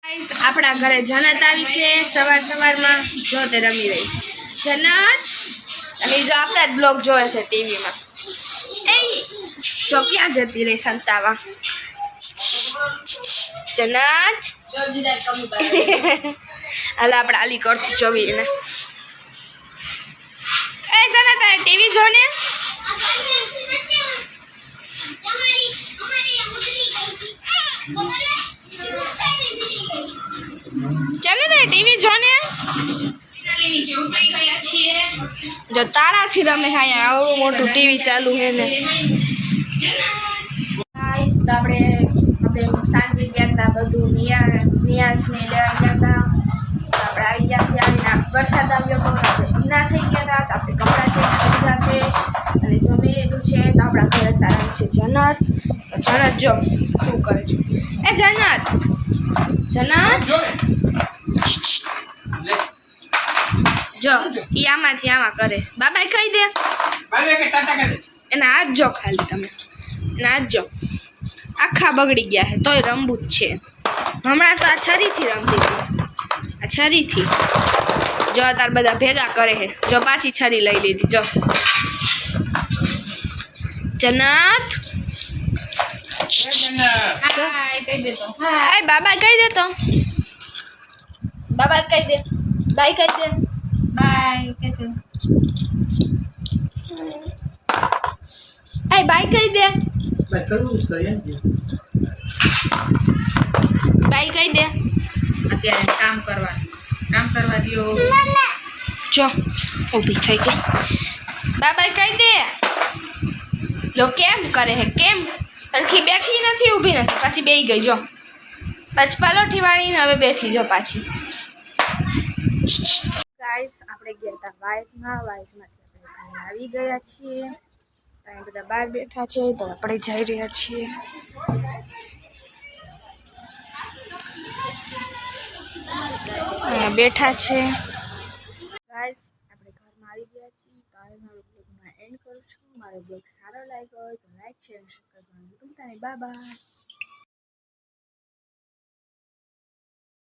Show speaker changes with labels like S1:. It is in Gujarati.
S1: આપણા ઘરે જનત આવી છે સવારમાં જો તે રમી રહી જનત અને જો આપણા જ બ્લોગ જોવે છે ટીવીમાં એ જો ક્યાં જતી રહી સંતાવા જનત હાલ આપણે આલી કરતી જોવી ને એ જનત ટીવી જો ને ચાલે ને ટીવી જો ને જો તારાથી રમે હા આવડું મોટું ટીવી ચાલુ છે ને આપણે સાંજે ગયા હતા બધું નિયાજને લેવા ગયા હતા આપણે આવી ગયા છીએ આવીને વરસાદ આવ્યો હતો આપણે ભીના થઈ ગયા હતા આપણે કપડાં ચેન્જ કરી છે અને જમી લીધું છે તો આપણા ઘરે તારા છે જનત તો જનત જો શું કરે છે એ જનત જો ઈ આમાંથી આમાં કરે બાબાઈ કહી દે એના હાથ જો ખાલી તમે એના હાથ જો આખા બગડી ગયા છે તોય રમવું જ છે હમણાં તો આ છરીથી રમતી હતી આ છરીથી જો તાર બધા ભેગા કરે છે જો પાછી છરી લઈ લીધી જો જનત હાય બાબા કહી દે તો બાબા કહી દે બાય કહી દે બાય કહી દે હાય બાય કહી દે બાય કહી દે અત્યારે કામ કરવા દો જો ઊભી થઈ ગઈ બાબા કહી દે જો કેમ કરે હે કેમ સરખી બેઠી નથી ઊભી નથી પાછી બેસી ગઈ જો પાછી પલોઠી વાળીને હવે બેઠી જો પાછી ગાઈસ આપણે ગયા હતા વાઇઝમાંથી આપણે આવી ગયા છીએ ત્યાં બધા બહાર બેઠા છે તો આપણે જઈ રહ્યા છીએ અહીંયા બેઠા છે ગાઈસ આપણે ઘરમાં આવી ગયા છીએ તો હવે મારો બ્લોગમાં એન્ડ કરું છું મારો બ્લોગ સારો લાગ્યો હોય તો લાઈક શેર કરવાનું ભૂલતા નહીં બાય બાય